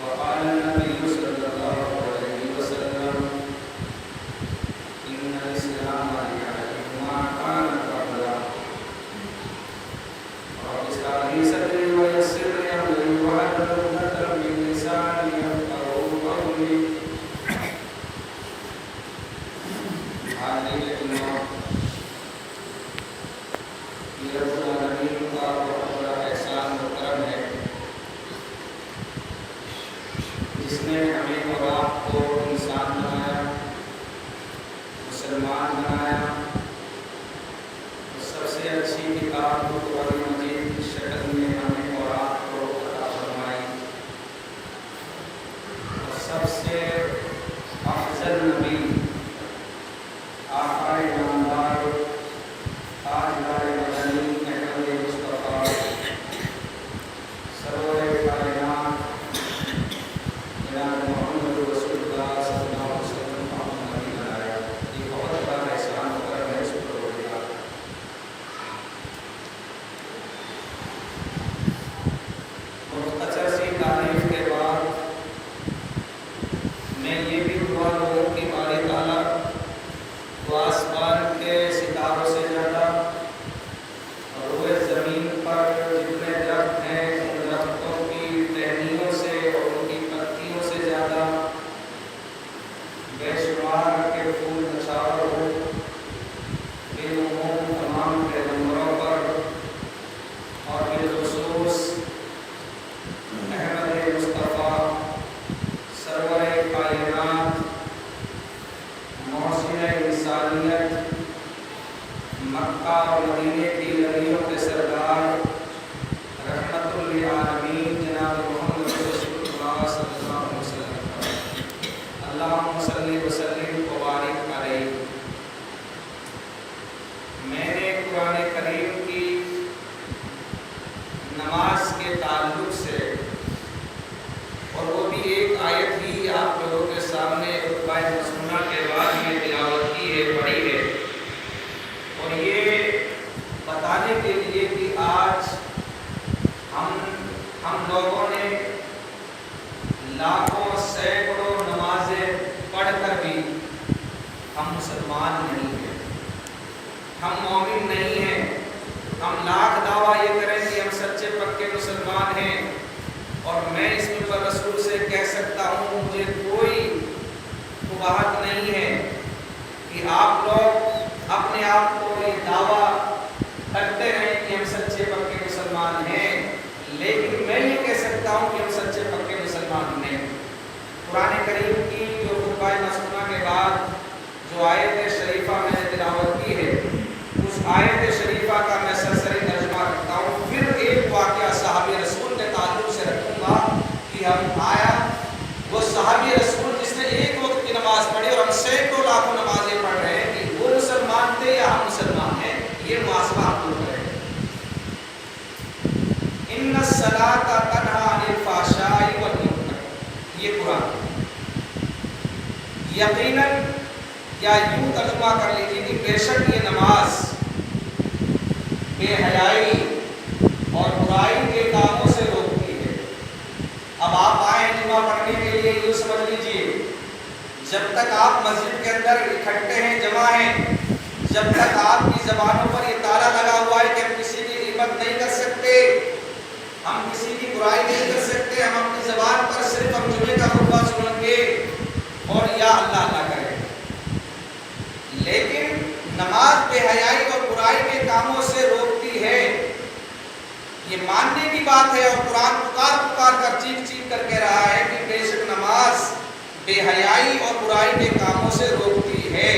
وقال النبي صلى الله عليه وسلم إن الإسلام يعرف ما كان قبله رب اشرح لي صدري ويسر لي أمري واحلل عقدة من لساني يفقهوا قولي. یہ رب العالمین کا بہت بڑا احسان و کرم ہے جس نے ہمیں اور آپ کو انسان بنایا، مسلمان بنایا، اور سب سے اچھی کتاب قرآن مجید کی شکل میں ہمیں اور آپ کو عطا فرمائی، اور سب سے افضل نبی آقائے نامدار تاجدار مدنی احمد مصطفیٰ سرور کائنات جناب محمد رسول اللہ صلی اللہ علیہ وسلم کو نبی بنایا. یہ بہت بڑا احسان و کرم ہے اس پروردگار کا. مختصر سی تعریف کے بعد میں یہ بھی دعا لوں کہ باری تعالیٰ وہ آسمان کے ستاروں سے زیادہ اور روئے زمین پر جتنے درخت ہیں ان درختوں کی ٹہنیوں سے اور ان کی پتیوں سے زیادہ بے شمار کے پھول نثار ہو بالعموم تمام پیغمبروں پر اور بالخصوص احمد مصطفیٰ سرور کائنات محسن انسانیت مکہ اور مدینے کی نبیوں کے سردار رحمت للعالمین جناب محمد رسول اللہ صلی اللہ علیہ وسلم اللہم صلی وسلم وبارک علیہ. میں نے قرآن کریم کی نماز کے تعلق سے اور وہ بھی ایک آیت ہی آپ لوگوں کے سامنے خطبہ مسنونہ کے بعد میں تلاوت کی ہے، پڑھی ہے، اور یہ بتانے کے لیے کہ آج ہم لوگوں نے لاکھوں سینکڑوں نمازیں پڑھ کر بھی ہم مسلمان نہیں ہیں، ہم مومن نہیں ہیں. ہم لاکھ دعویٰ یہ کریں کہ ہم سچے پکے مسلمان ہیں، اور میں اس پر رسول سے کہہ سکتا ہوں مجھے کوئی قباحت نہیں ہے کہ آپ لوگ اپنے آپ کو یہ دعویٰ کرتے رہیں کہ ہم سچے پکے مسلمان ہیں، لیکن میں یہ کہہ سکتا ہوں کہ ہم سچے پکے مسلمان ہیں. قرآن کریم کی جو خطبہ مسنونہ کے بعد جو آیت شریفہ میں نے تلاوت کی ہے، اس آیت شریفہ کا میں سرسری ترجمہ کرتا ہوں، پھر ایک واقعہ صحابی رسول کے تعلق سے رکھوں گا کہ ہم آیا وہ صحابی رسول جس نے ایک وقت کی نماز پڑھی اور ہم سینکڑوں لاکھوں نمازیں پڑھ رہے ہیں کہ وہ مسلمان تھے یا ہم مسلمان ہیں، یہ محاسبہ ہم لوگ کریں. ان الصلاۃ تنہی عن الفحشاء والمنکر، یہ قرآن یقیناً یا یوں ترجمہ کر لیجیے کہ بے شک یہ نماز بے حیائی اور برائی کے کاموں سے روکتی ہے. اب آپ آئے جمعہ پڑھنے کے لیے یوں سمجھ لیجیے جب تک آپ مسجد کے اندر اکٹھے ہیں، جمع ہیں، جب تک آپ کی زبانوں پر یہ تالا لگا ہوا ہے کہ ہم کسی کی غیبت نہیں کر سکتے، ہم کسی کی برائی نہیں کر سکتے، ہم اپنی زبان پر صرف ہم جمعے کا خطبہ سنیں گے اور یا اللہ اللہ کریں. لیکن نماز بے حیائی اور برائی کے کاموں سے روکتی ہے، یہ ماننے کی بات ہے. اور قرآن پکار کر چیخ کر کہہ رہا ہے کہ بے شک نماز بے حیائی اور برائی کے کاموں سے روکتی ہے.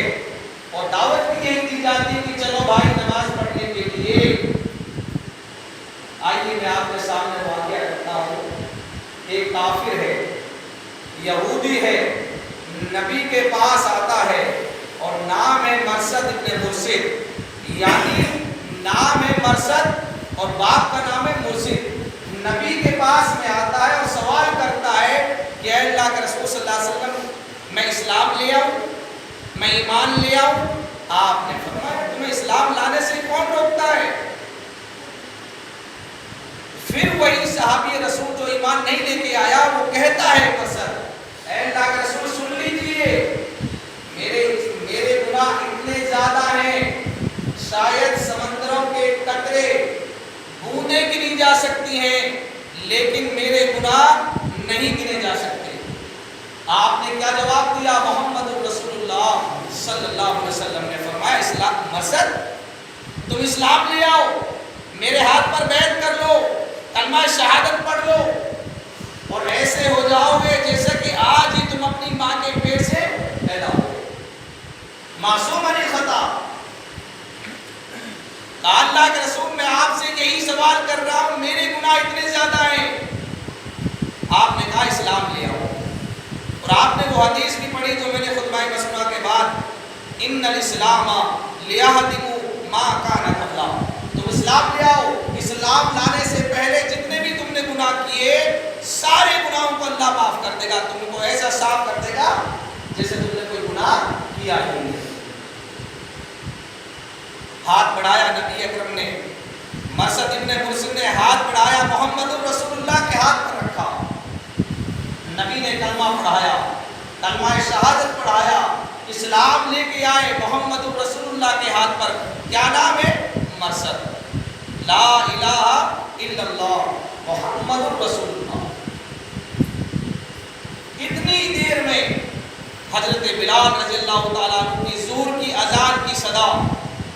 اور دعوت بھی یہی دی جاتی ہے کہ چلو بھائی نماز پڑھنے کے لیے. آئیے میں آپ کے سامنے واقعہ رکھتا ہوں. ایک کافر ہے، یہودی ہے، نبی کے پاس آتا ہے اور نام ہے مرثد ابن مرثد، یعنی نام ہے مرثد اور باپ کا نام ہے مرثد. نبی کے پاس میں آتا ہے اور سوال کرتا ہے کہ اے اللہ کے رسول صلی اللہ علیہ وسلم میں اسلام لے آؤں، میں ایمان لے آؤں. آپ نے فرمایا تمہیں اسلام لانے سے کون روکتا ہے؟ پھر وہی صحابی رسول جو ایمان نہیں لے کے آیا وہ کہتا ہے مرثد، اے اللہ کے رسول سن لیجئے، میرے گناہ اتنے زیادہ ہیں، شاید سمندروں کے قطرے بوندیں گنی جا سکتی ہیں لیکن میرے گناہ نہیں گنے جا سکتے۔ آپ نے کیا جواب دیا؟ محمد رسول اللہ صلی اللہ علیہ وسلم نے فرمایا، اسلام مرثد تم اسلام لے آؤ، میرے ہاتھ پر بیعت کر لو، کلمہ شہادت پڑھ لو، اور ایسے ہو جاؤ گے جیسے کہ آج ہی تم اپنی ماں کے پیٹ سے پیدا ہو، معصوم عن خطا۔ کہا اللہ کے رسول میں آپ سے یہی سوال کر رہا ہوں، میرے گناہ اتنے زیادہ ہیں۔ آپ نے کہا اسلام لے آؤ، اور آپ نے وہ حدیث بھی پڑھی جو میں نے خطبہ مسنونہ کے بعد، ان الاسلام لیہدم ما کان قبلہ، تم اسلام لے آؤ، اسلام لانے سے پہلے جتنے بھی تم نے گناہ کیے سارے گناہوں کو اللہ معاف کر دے گا، تم کو ایسا صاف کر دے گا جیسے تم نے کوئی گناہ کیا ہی نہیں۔ ہاتھ بڑھایا نبی اکرم نے، مرثد ابن مرثد نے ہاتھ بڑھایا، محمد رسول اللہ کے ہاتھ پر رکھا، نبی نے کلمہ پڑھایا، کلمہ شہادت پڑھایا، اسلام لے کے آئے، محمد رسول اللہ کے ہاتھ پر کیا نام ہے؟ مرثد، لا الہ الا اللہ محمد رسول اللہ۔ اتنی دیر میں حضرت بلال رضی اللہ تعالیٰ عنہ کی ظہر کی اذان کی صدا،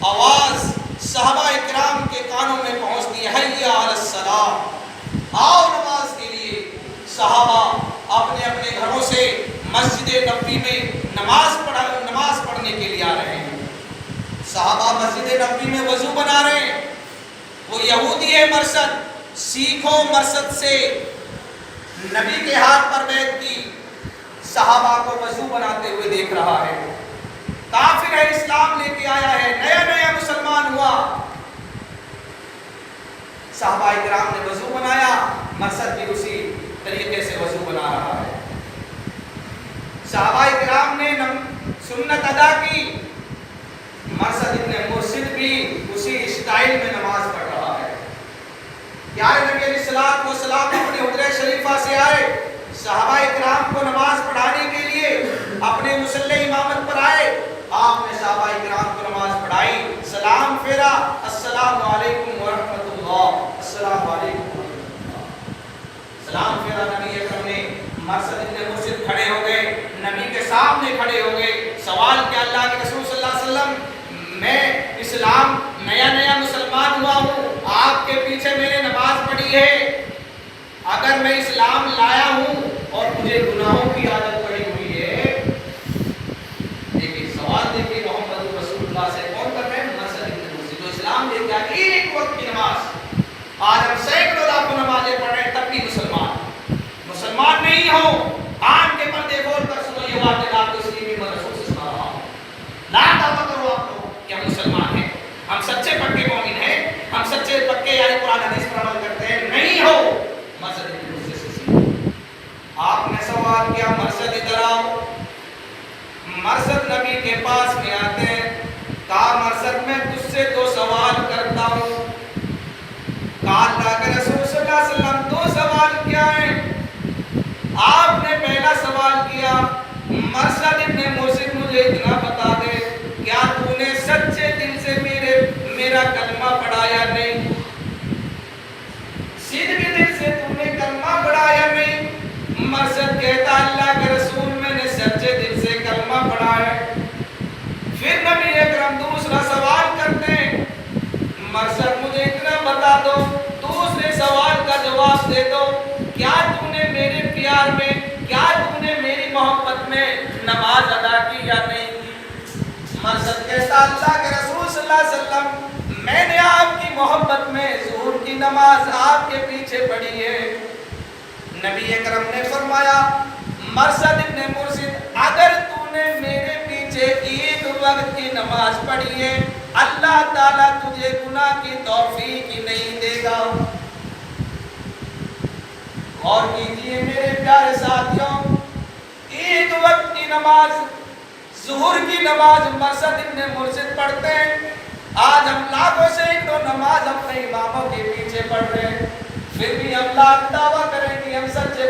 آواز صحابہ اکرام کے کانوں میں پہنچتی ہے، حی علی الصلاۃ، آؤ نماز کے لیے۔ صحابہ اپنے اپنے گھروں سے مسجد نبوی میں نماز پڑھنے کے لیے آ رہے ہیں۔ صحابہ مسجد نبوی میں وضو بنا رہے ہیں۔ وہ یہودی ہے مرثد، سیکھو مرثد سے، نبی کے ہاتھ پر بیعت کی، صحابہ کو وضو بناتے ہوئے دیکھ رہا ہے، کافر ہے، اسلام لے کے آیا ہے، نیا نیا مسلمان ہوا۔ صحابہ اکرام نے وضو بنایا، مرثد بھی اسی طریقے سے وضو بنا رہا ہے۔ صحابہ اکرام نے سنت ادا کی، مرثد ابن مرثد بھی اسی اسٹائل میں نماز پڑھ رہا ہے۔ پیارے نبی علیہ الصلوۃ والسلام اپنے حجرہ شریفہ سے آئے، صحابہ اکرام کو نماز پڑھانے کے لیے اپنے مصلی امامت پر آئے، آپ نے صحابہ اکرام کو نماز پڑھائی، سلام پھیرا، السلام علیکم ورحمۃ اللہ، السلام علیکم ورحمۃ اللہ، سلام پھیرا نبی اکرم نے۔ مرثد ابن مرثد کھڑے ہو گئے، نبی کے سامنے کھڑے ہو گئے، سوال کیا اللہ کے رسول صلی اللہ علیہ وسلم، میں اسلام نیا نیا مسلمان ہوا ہوں، آپ کے پیچھے میں نے نماز پڑھی ہے، اگر میں اسلام لایا ہوں اور مجھے گناہوں کی عادت پڑی ہوئی ہے، دیکھیے سوال دیکھیے محمد رسول اللہ سے کون کر رہے ہیں؟ مرثد ابن مرثد، جو اسلام لے کے آئے ایک وقت کی نماز، آج ہم سینکڑوں لاکھوں نمازیں پڑھ رہے ہیں تب بھی مسلمان نہیں ہو، آن کے پردے کھول کر سنو یہ باتیں، آپ کو اسلیمی میں رسول سے سنا رہا ہوں، لا دعویٰ کرو آپ لوگ کہ ہم مسلمان ہیں، ہم سچے پکے مومن ہیں، ہم سچے پکے یعنی قرآن حدیث پر عمل کرتے ہیں، نہیں ہو، مرثد ابن مرثد سے سیکھو۔ آپ نے سوال کیا، مرثد ادھر آؤ، مرثد نبی کے پاس میں آتے ہیں، کہا مرثد میں تجھ سے دو سوال کرتا ہوں، کہا اللہ کے رسول صلی اللہ علیہ وسلم دو سوال کیا ہیں؟ آپ نے پہلا سوال کیا، مرثد ابن مرثد مجھے اتنا بتا دے، کیا تو نے سچے دل سے میرا کلمہ پڑھا یا نہیں؟ صدق دل سے تم نے کلمہ پڑھا یا نہیں؟ مرثد کہتا اللہ کے رسول میں نے سچے دل سے کلمہ پڑھا ہے۔ پھر نبی اکرم دوسرا سوال کرتے ہیں، مرثد مجھے اتنا بتا دو، دوسرے سوال کا جواب دے دو، کیا تم نے میرے پیار میں، کیا تم نے میری محبت میں نماز ادا کی یا نہیں کی؟ مرثد کہتا اللہ کے رسول صلی اللہ علیہ وسلم میں نے آپ کی محبت میں ظہر کی نماز آپ کے پیچھے پڑھی ہے۔ نبی اکرم نے فرمایا، مرثد ابن مرثد اگر تو نے میرے پیچھے ایک وقت کی نماز پڑھی ہے، اللہ تعالیٰ تجھے گناہ کی توفیق ہی نہیں دے گا۔ اور کیجئے میرے پیارے ساتھیوں، ایک وقت کی نماز، ظہر کی نماز مرثد ابن مرثد پڑھتے ہیں، آج ہم لاکھوں سے ایک دو نماز اپنے اماموں کے پیچھے پڑھ رہے ہیں، پھر بھی ہم لاکھ دعویٰ کریں کہ ہم سچے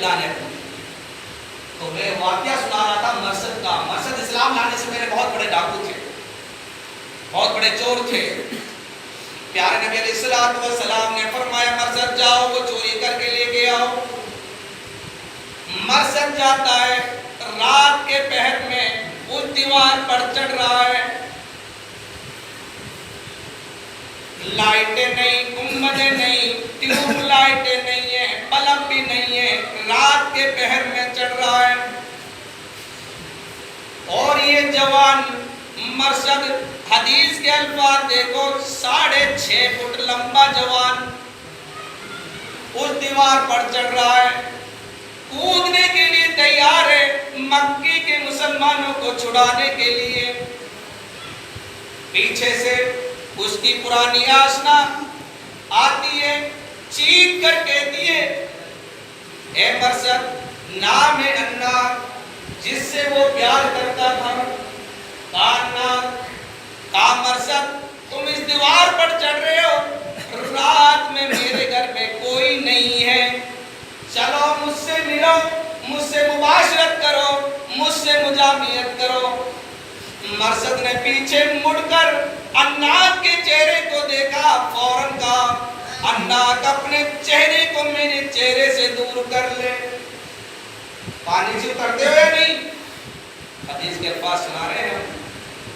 اللہ نے اپنی. تو میں واقعہ سنا رہا تھا مرثد کا. مرثد اسلام لانے سے پہلے بہت بڑے ڈاکو تھے, بہت بڑے چور تھے. پیارے نبی علیہ السلام نے فرمایا مرثد جاؤ وہ چوری کر کے لے کے آؤ. مرثد جاتا ہے, رات کے پہر میں اس دیوار پر چڑھ رہا ہے, لائٹیں نہیں, گنبدیں نہیں, ٹیوب لائٹیں نہیں ہیں, بلب بھی نہیں ہے, رات کے پہر میں چڑھ رہا ہے. اور یہ جوان مرثد, حدیث کے الفاظ دیکھو, 6.5 فٹ لمبا جوان اس دیوار پر چڑھ رہا ہے, کودنے کے لیے تیار ہے مکی کے مسلمانوں کو چھڑانے کے لیے. پیچھے سے اس کی پرانی آشنا آتی ہے, چیخ کر کہتی ہے اے مرثد, نام ہے انار جس سے وہ پیار کرتا تھا. کہا مرثد تم اس دیوار پر چڑھ رہے ہو, رات میں میرے گھر میں کوئی نہیں ہے, چلو مجھ سے ملو, مجھ سے مباشرت کرو, مجھ سے مجامعت کرو. مرثد نے پیچھے مڑ کر اناق کے چہرے کو دیکھا, فوراً کہا اناق اپنے چہرے کو میرے چہرے سے دور کر لے. پانی سے اترتے ہوئے نہیں, حدیث کے الفاظ سنا رہے ہیں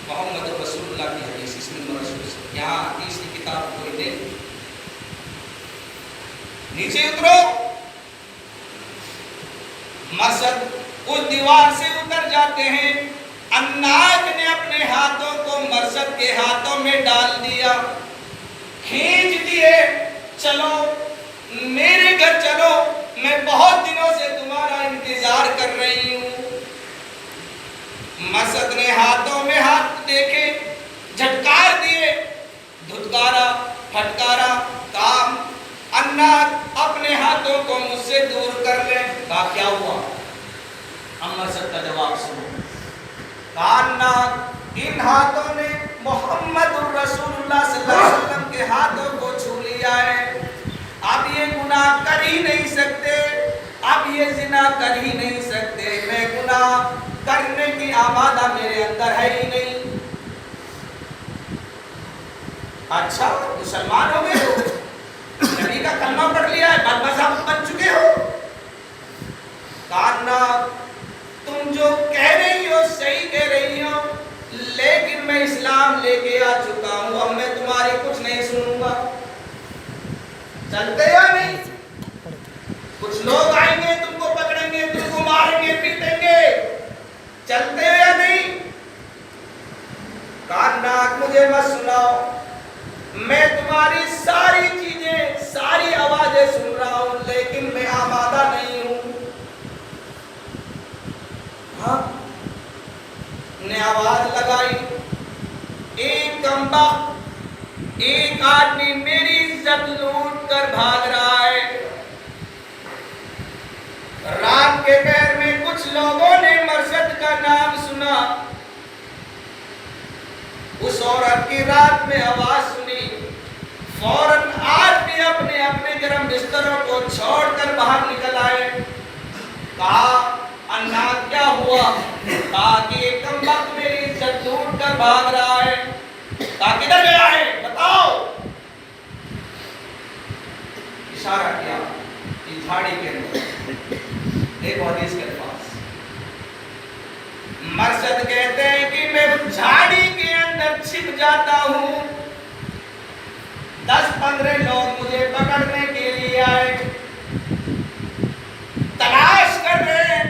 محمد رسول اللہ کی حدیث, اس میں رسول سے یہاں حدیث کی کتاب کوئی نہیں. نیچے اترو. مرثد اس دیوار سے اتر جاتے ہیں. اناق نے اپنے ہاتھوں کو مرثد کے ہاتھوں میں ڈال دیا, کھینچ دیے, چلو میرے گھر چلو, میں بہت دنوں سے تمہارا انتظار کر رہی ہوں. مرثد نے ہاتھوں میں ہاتھ دیکھے, جھٹکار دیے, دھتکارا پھٹکارا, کام اناق اپنے ہاتھوں کو مجھ سے دور کر لے. کہا کیا ہوا؟ ہم مرثد کا جواب سنو. کہا اناق ان ہاتھوں نے محمد رسول اللہ صلی اللہ علیہ وسلم کے ہاتھوں کو چھو لیا ہے, اب یہ گناہ کر ہی نہیں سکتے, اب یہ زنا کر ہی نہیں سکتے, میں گناہ کرنے کی آمادہ میرے اندر ہے ہی نہیں. اچھا مسلمان ہو گئے ہو, نبی کا کلمہ پڑھ لیا ہے, بد مذہب بن چکے ہو. کہا تم جو کہہ رہی ہو صحیح کہہ رہی ہو, لیکن میں اسلام لے کے آ چکا ہوں, اب میں تمہاری کچھ نہیں سنوں گا. چلتے یا نہیں؟ کچھ لوگ آئیں گے, تم کو پکڑیں گے, تم کو ماریں گے, پیٹیں گے, چلتے ہو یا نہیں؟ کہا مجھے مت سناؤ, میں تمہاری ساری چیزیں, ساری آوازیں سن رہا ہوں, لیکن میں آمادہ نہیں ہوں. ہاں نے آواز لگائی, ایک کمبا, ایک آدمی میری عزت لوٹ کر بھاگ رہا ہے. رات کے پہر میں کچھ لوگوں نے مرثد کا نام سنا, اس عورت کی رات میں آواز سنی, فوراً آدمی اپنے اپنے گرم بستروں کو چھوڑ کر باہر نکل آئے. کہا اناق کیا ہوا؟ کہا کہ ایک کم وقت میری عزت لوٹ کر بھاگ رہا ہے. کہا کدھر گیا ہے بتاؤ. اشارہ کیا کہ جھاڑی کے اندر. ایک حدیث کے الفاظ, مرثد کہتے ہیں کہ میں جھاڑی کے اندر چھپ جاتا ہوں, 10-15 لوگ مجھے پکڑنے کے لیے آئے, تلاش کر رہے ہیں,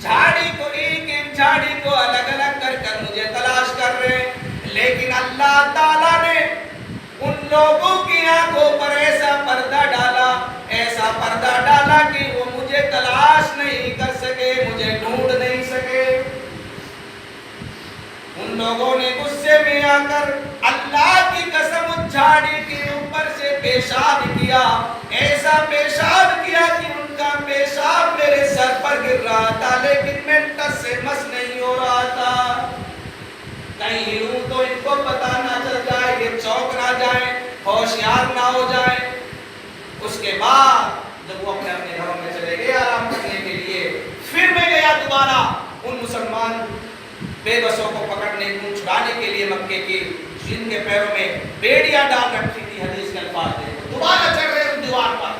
جھاڑی کو ایک ایک جھاڑی کو الگ الگ کر کر مجھے تلاش کر رہے ہیں, لیکن اللہ تعالیٰ نے ان لوگوں کی آنکھوں پر ایسا پردہ ڈالا, ایسا پردہ ڈالا کہ وہ مجھے تلاش نہیں کر سکے, مجھے ڈھونڈ نہیں سکے. ان لوگوں نے غصے میں آ کر اللہ کی قسم اس جھاڑی کے اوپر سے پیشاب کیا, ایسا پیشاب کیا کہ ان کا پیشاب میرے سر پر گر رہا تھا, لیکن میں ٹس سے مس نہیں ہو رہا تھا. کہیں ہلوں تو ان کو پتہ نہ چل جائے, یہ چوک نہ جائیں, ہوشیار نہ ہو جائیں. اس کے بعد جب وہ اپنے اپنے گھروں میں چلے لیے آرام کرنے کے لیے. پھر میں گیا دوبارہ ان مسلمان بے بسوں کو پکڑنے کو چھڑانے کے لیے مکے کی, جن کے پیروں میں بیڑیاں ڈال رکھی تھی. حدیث کے الفاظ ہے دوبارہ چڑھ گئے اس دیوار پر,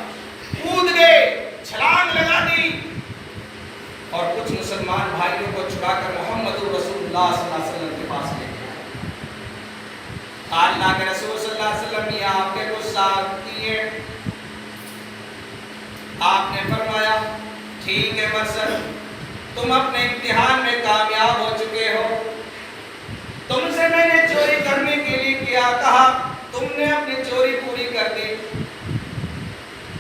کود گئے, چھلانگ لگا دی اور کچھ مسلمان بھائیوں کو چھڑا کر محمد رسول اللہ صلی اللہ علیہ وسلم کے پاس لے گئے. اللہ کے رسول صلی اللہ علیہ وسلم یہ آپ کے کچھ ساتھ کیے. آپ نے فرمایا ٹھیک ہے مرسل, تم اپنے امتحان میں کامیاب ہو چکے ہو. تم سے میں نے چوری کرنے کے لیے کیا کہا, تم نے اپنی چوری پوری کر دی.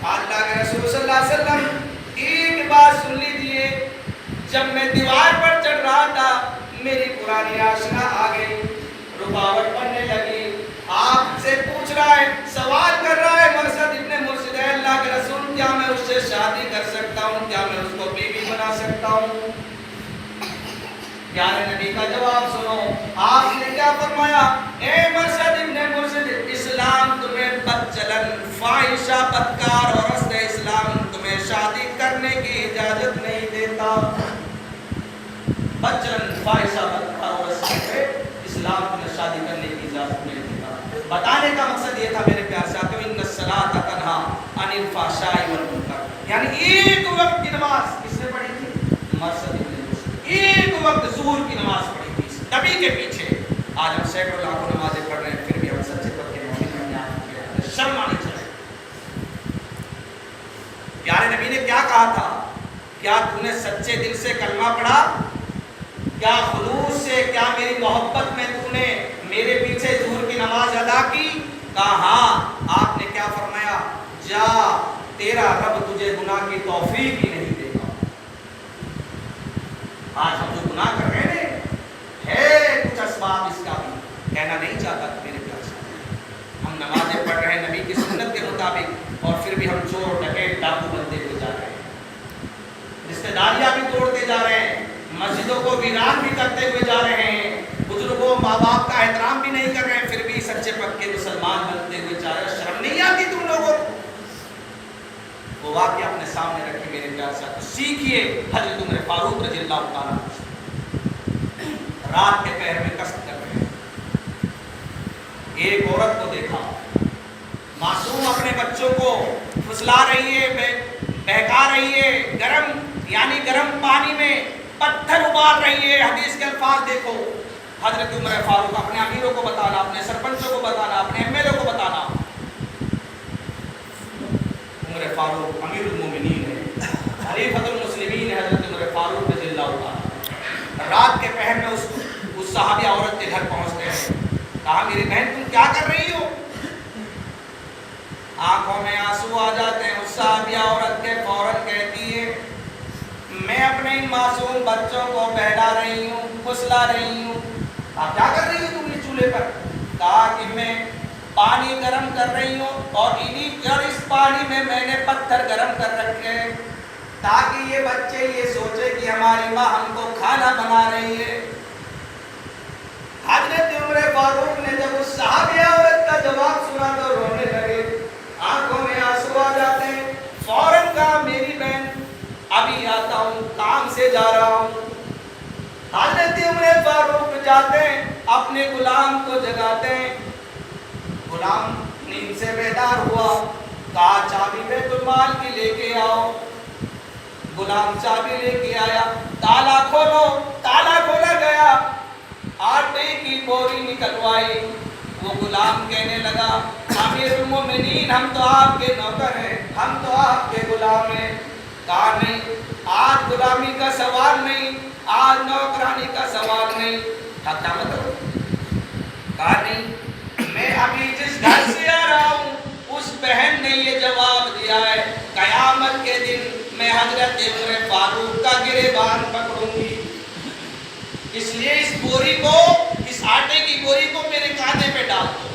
اللہ کے رسول صلی اللہ علیہ وسلم ایک بات سن لیجیے, جب میں دیوار پر چڑھ رہا تھا میری پرانی آشنا آ گئی, رکاوٹ بننے لگی. آپ سے پوچھ رہا ہے, سوال کر رہا ہے مرثد ابن مرشد, اللہ کے رسول کیا میں اس سے شادی کر سکتا ہوں, کیا میں اس کو بیوی بنا سکتا ہوں؟ پیارے نبی کا جواب سنو. آپ نے کیا فرمایا, اے مرشد ابن مرشد, اسلام تمہیں بدچلن, فاحشہ, بدکار عورت ہے, اسلام تمہیں شادی کرنے کی اجازت نہیں دیتا. بدچلن, فاحشہ, بدکار عورت ہے, اسلام تمہیں شادی کرنے کی اجازت نہیں دیتا. بتانے کا مقصد یہ تھا میرے پیار ساتھیو, ان الصلاۃ تنہی عن الفحشاء والمنکر, یعنی ایک وقت کی نماز کس نے پڑھی تھی؟ مرثد ابن مرشد. ایک وقت ظہر کی نماز پڑھی تھی نبی کے پیچھے. آج ہم سینکڑوں لاکھوں نمازیں پڑھ رہے ہیں, پھر بھی ہم سچے پکے مومن نہیں آتے, شرم آنی چاہیے. پیارے نبی نے کیا کہا تھا, کیا تو نے سچے دل سے کلمہ پڑھا, کیا خلوص سے, کیا میری محبت میں تو نے میرے پیچھے ظہر کی نماز ادا کی؟ کہا ہاں. آپ نے کیا فرمایا, جا تیرا رب تجھے گناہ کی توفیق ہی نہیں دے گا. آج ہم جو گناہ کر رہے ہیں ہے کچھ اسباب اس کا بھی کہنا نہیں چاہتا کہ میرے پیار سے ہم نمازیں پڑھ رہے ہیں نبی کی سنت کے مطابق, اور پھر بھی ہم چور, ڈکیت, ڈاکو بنتے ہوئے جا رہے ہیں, رشتہ داریاں بھی توڑتے جا رہے ہیں, مسجدوں کو ویران بھی کرتے ہوئے جا رہے ہیں, بزرگوں ماں باپ کا احترام بھی نہیں کر رہے ہیں, پھر بھی سچے پکے مسلمان بنتے ہوئے جا رہے ہیں. شرم نہیں آتی تم لوگوں کو؟ وہ واقعہ اپنے سامنے رکھے میرے پیار سے, سیکھیے. حضرت عمر فاروق رضی اللہ تعالیٰ رات کے پہر میں قصد کر رہے ہیں, ایک عورت کو دیکھا, معصوم اپنے بچوں کو پھسلا رہی ہے, بہکا رہی ہے, گرم یعنی گرم پانی میں پتھر ابال رہی ہے. حدیث کے الفاظ دیکھو, حضرت عمر فاروق اپنے امیروں کو بتانا, اپنے سرپنچوں کو بتانا, اپنے ایم ایل اے کو بتانا. عمر فاروق امیر المومنین ہے, خلیفۃ المسلمین ہے حضرت عمر فاروق رضی اللہ عنہ. رات کے پہر میں اس صحابیہ عورت کے گھر پہنچتے ہیں. کہا میری بہن تم کیا کر رہی ہو؟ آنکھوں میں آنسو آ جاتے ہیں. اس صحابیہ عورت کے فوراً کہتی ہے میں اپنے معصوم بچوں کو بہلا رہی ہوں, پھسلا رہی ہوں. آپ کیا کر رہی ہو تم اس چولہے پر؟ کہا کہ میں پانی گرم کر رہی ہوں, اور اس پانی میں نے پتھر گرم کر رکھے ہیں تاکہ یہ بچے یہ سوچے کہ ہماری ماں ہم کو کھانا بنا رہی ہے. حضرت عمر فاروق نے جب اس صحابیہ عورت کا جواب سنا تو رونے لگے, آنکھوں میں آنسو آ جاتے ہیں. فوراً کہا میری بہن ابھی آتا ہوں, کام سے جا رہا ہوں. حضرت عمر فاروق جاتے ہیں, اپنے غلام کو جگاتے ہیں. غلام نیند سے بیدار ہوا, کہا چابی بیت المال کی لے کے آؤ. غلام چابی لے کے آیا, تالا کھولو, تالا کھولا گیا, آٹے کی بوری نکلوائی. وہ غلام کہنے لگا امیر المومنین ہم تو آپ کے نوکر ہیں, ہم تو آپ کے غلام ہیں. کہا نہیں, آج غلامی کا سوال نہیں, آج نوکرانی کا سوال نہیں. کیا مطلب؟ کہا نہیں, میں ابھی جس گھر سے آ رہا ہوں اس بہن نے یہ جواب دیا ہے قیامت کے دن میں حضرت عمر فاروق کا گریبان پکڑوں گی, اس لیے اس بوری کو, اس آٹے کی بوری کو میرے کاندھے پہ ڈال دو.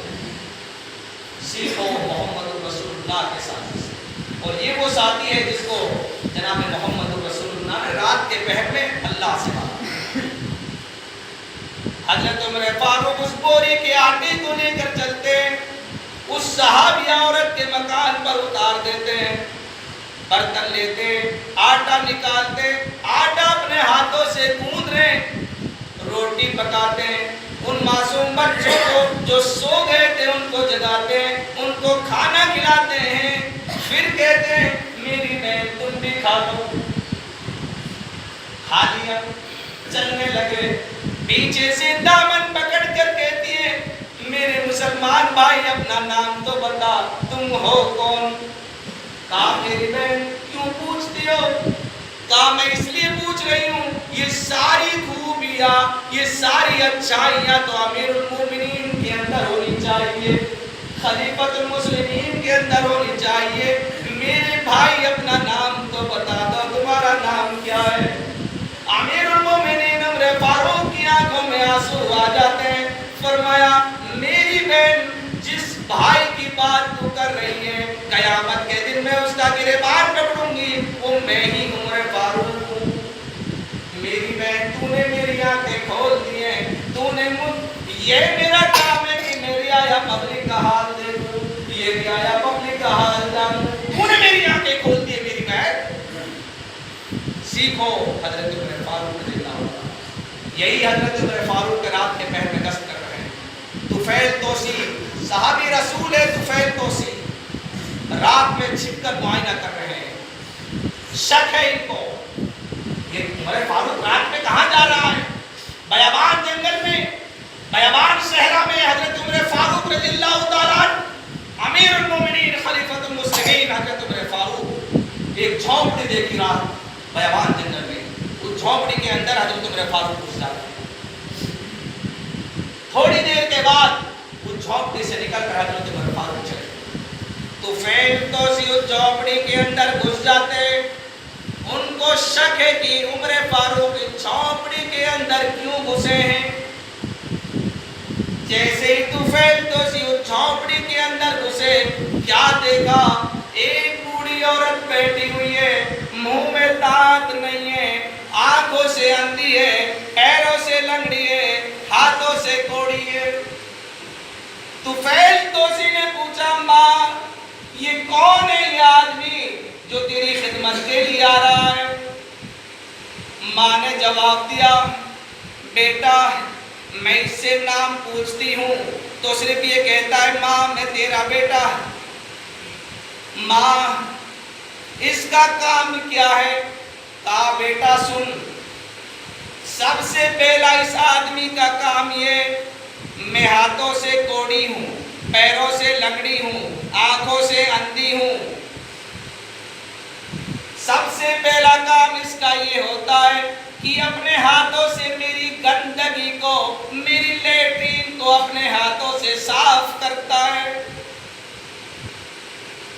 سیکھو محمد رسول اللہ کے ساتھ, اور یہ وہ ساتھی ہے جس کو جناب محمد رسول اللہ نے رات کے پہر میں اللہ سے مانگا. حضرت عمر فاروق اس بوری کے آٹے کو لے کر چلتے ہیں, اس صحابیہ عورت کے مکان پر اتار دیتے ہیں. برتن لیتے, آٹا نکالتے, آٹا اپنے ہاتھوں سے گوندھ رہے, روٹی پکاتے ہیں, ان معصوم بچوں کو جو سو گئے تھے ان کو جگاتے ہیں, ان کو کھانا کھلاتے ہیں, پھر کہتے ہیں میری بہن تم بھی کھا لو. کھا لیا, چلنے لگے, پیچھے سے دامن پکڑ کر کہتی ہے میرے مسلمان بھائی اپنا نام تو بتا, تم ہو کون؟ کہا میری بہن کیوں پوچھتی ہو؟ کہا میں اس لیے پوچھ رہی ہوں, یہ ساری خوبیاں, یہ ساری اچھائیاں تو امیر المومنین کے اندر ہونی چاہیے, خلیفۃ المسلمین کے اندر ہونی چاہیے. میرے بھائی اپنا نام تو بتا دو, تمہارا نام کیا ہے؟ امیر المومنین عمر فاروق کی آنکھوں میں آنسو آ جاتے ہیں. فرمایا میری بہن جس بھائی کی بات تو کر رہی ہے, قیامت کے دن میں اس کا گریبان پکڑوں گی, وہ میں ہی عمر فاروق ہوں. میری بہن تو نے میری آنکھیں کھول دی ہیں, تو نے یہ میرا کام ہے کہ میری آیا پبلک کا حال دیکھوں, یہ بھی آیا پبلک کا حال جانوں, تو نے میری آنکھیں کھول دی ہے میری بہن. سیکھو حضرت عمر فاروق رضی اللہ عنہ. یہی حضرت عمر فاروق کے رات کے پہر میں گشت کر رہے ہیں. طفیل توسی صحابی رسول ہے, طفیل توسی رات میں چھپ کر معائنہ کر رہے ہیں. شک ہے ان کو یہ عمر فاروق رات میں کہاں جا رہا ہے. بیابان جنگل میں, بیابان صحرا میں حضرت عمر فاروق رضی اللہ تعالیٰ امیر المومنین خلیفۃ المسلمین حضرت عمر فاروق ایک جھونپڑی دیکھی رات بیابان جنگل میں. اس جھونپڑی کے اندر حضرت عمر فاروق گھس جاتے ہیں. تھوڑی دیر کے بعد اس جھونپڑی سے نکل کر حضرت عمر فاروق چلے. طفیل توسی اس جھونپڑی کے اندر گھس جاتے. ان کو شک ہے کہ عمر فاروق اس جھونپڑی کے اندر کیوں گھسے ہیں. جیسے ہی طفیل توسی اس جھونپڑی کے اندر گھسے, کیا دیکھا, ایک بوڑھی عورت بیٹھی ہوئی ہے, منہ میں دانت نہیں ہے, آنکھوں سے اندھی ہے, پیروں سے لنگڑی ہے, ہاتھوں سے کوڑی ہے. طفیل توسی نے پوچھا ماں یہ کون ہے یہ آدمی جو تیری خدمت کے لیے آ رہا ہے؟ ماں نے جواب دیا بیٹا میں اس سے نام پوچھتی ہوں تو صرف یہ کہتا ہے ماں میں تیرا بیٹا. ماں اس کا کام کیا ہے؟ کہا بیٹا سن, سب سے پہلا اس آدمی کا کام یہ, میں ہاتھوں سے کوڑی ہوں, پیروں سے لنگڑی ہوں, آنکھوں سے اندھی ہوں. سب سے پہلا کام اس کا یہ ہوتا ہے کہ اپنے ہاتھوں سے میری گندگی کو, میری لیٹرین کو اپنے ہاتھوں سے صاف کرتا ہے.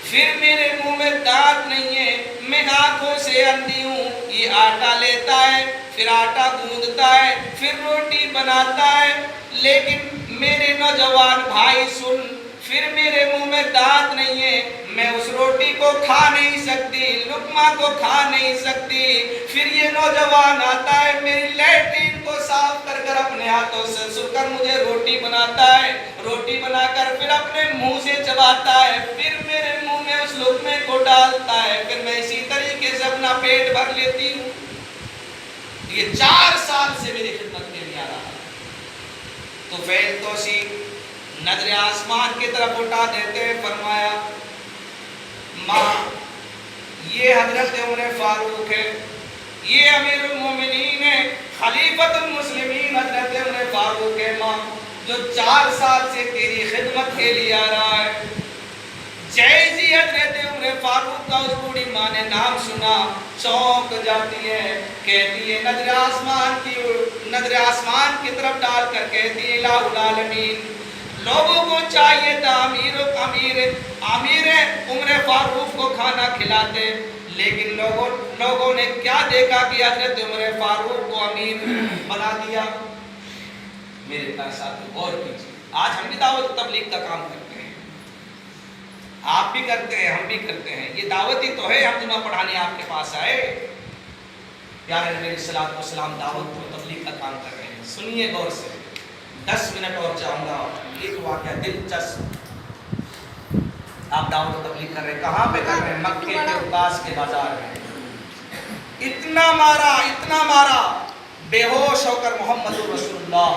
پھر میرے منہ میں دانت نہیں ہے, میں آنکھوں سے اندھی ہوں, یہ آٹا لیتا ہے, پھر آٹا گوندتا ہے, پھر روٹی بناتا ہے. لیکن میرے نوجوان بھائی سن, پھر میرے منہ میں دانت نہیں ہے, میں اس روٹی کو کھا نہیں سکتی, لقمہ کو کھا نہیں سکتی. پھر یہ نوجوان آتا ہے, میری لیٹرین کو صاف کر کر اپنے ہاتھوں سے سر کر مجھے روٹی بناتا ہے, روٹی بنا کر پھر اپنے منہ سے چباتا ہے, پھر میرے منہ میں اس لقمے کو ڈالتا ہے, پھر میں اسی طریقے سے اپنا پیٹ بھر لیتی ہوں. یہ 4 سال سے میری خدمت کے لیے آ رہا ہے. طفیل توسی نظر آسمان کی طرف اٹھا دیتے ہیں. فرمایا ماں یہ حضرت عمر فاروق ہے, یہ امیر المومنین ہے, خلیفۃ المسلمین حضرت عمر فاروق ہے ماں, جو 4 سال سے تیری خدمت کے لیے آ رہا ہے. جیسی حضرت عمر فاروق کا اس بوڑھی ماں نے نام سنا, چونک جاتی ہے, کہتی ہے نظر آسمان کی طرف ڈال کر کہتی ہے الہ العالمین, لوگوں کو چاہیے تھا امیر عمر فاروق کو کھانا کھلاتے, لیکن لوگوں نے کیا دیکھا کہ حضرت عمر فاروق کو امیر بنا دیا. میرے پیارے ساتھیو غور کیجیے, آج ہم بھی دعوت تبلیغ کا کام کرتے ہیں, آپ بھی کرتے ہیں, ہم بھی کرتے ہیں. یہ دعوت ہی تو ہے, ہم جمعہ پڑھانے آپ کے پاس آئے. پیارے نبی علیہ الصلوۃ والسلام دعوت و تبلیغ کا کام کر رہے ہیں. سنیے غور سے, 10 منٹ اور چاہوں گا. ایک واقعہ دلچسپ, آپ دعوت و تبلیغ کر رہے ہیں، کہاں پہ کر رہے ہیں؟ مکے کے عکاظ کے بازار میں۔ اتنا مارا بے ہوش ہو کر محمد رسول اللہ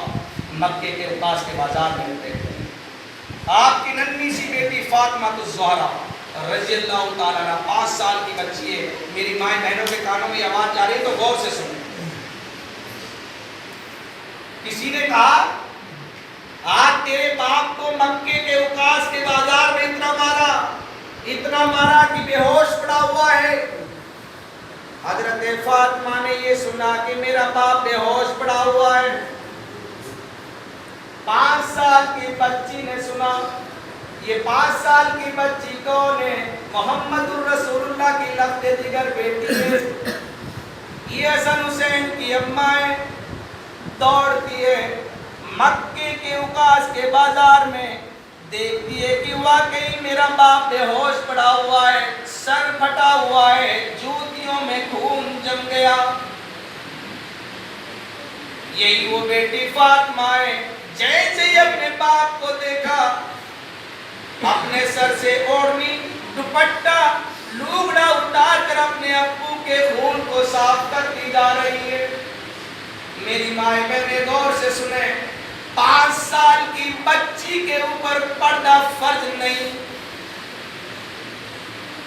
مکے کے عکاظ کے بازار میں اترے۔ آپ کی ننھی سی بیٹی فاطمہ الزہرا رضی اللہ تعالیٰ عنہ 5 سال کی بچی ہے۔ میری مائیں بہنوں کے کانوں میں آواز جا رہی ہے تو غور سے سنیں۔ کسی نے کہا آج تیرے باپ کو مکے کے عکاظ کے بازار میں اتنا مارا کہ بے ہوش پڑا ہوا ہے۔ حضرت فاطمہ نے یہ سنا کہ میرا باپ بے ہوش پڑا ہوا ہے۔ 5 سال کی بچی نے سنا۔ یہ 5 سال کی بچی کون ہے؟ محمد الرسول اللہ کی لفظ دیگر بیٹی ہے۔ یہ حسن حسین کی اماں ہے۔ دوڑتی ہے مکے کے عکاظ کے بازار میں، دیکھتی ہے کہ واقعی میرا باپ بے ہوش پڑا ہوا ہے، سر پھٹا ہوا ہے، جوتیوں میں خون جم گیا۔ یہی وہ بیٹی فاطمہ ہے۔ جیسے ہی اپنے باپ کو دیکھا، اپنے سر سے اوڑھنی دوپٹہ لوگڑا اتار کر اپنے ابو کے خون کو صاف کرتی جا رہی ہے۔ میری مائیں بہنیں غور سے سنیں، 5 سال کی بچی کے اوپر پردہ فرض نہیں۔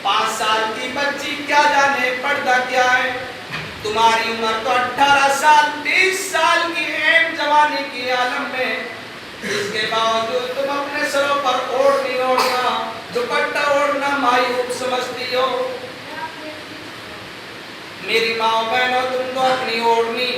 5 سال کی بچی کیا جانے پردہ کیا ہے؟ تمہاری عمر تو 18 سال 20 سال کی عین جوانی کی عالم میں، اس کے باوجود تم اپنے سروں پر اوڑھنی اوڑھنا، دوپٹہ اوڑھنا معیوب سمجھتی ہو۔ میری ماں بہنوں، تم تو اپنی اوڑھنی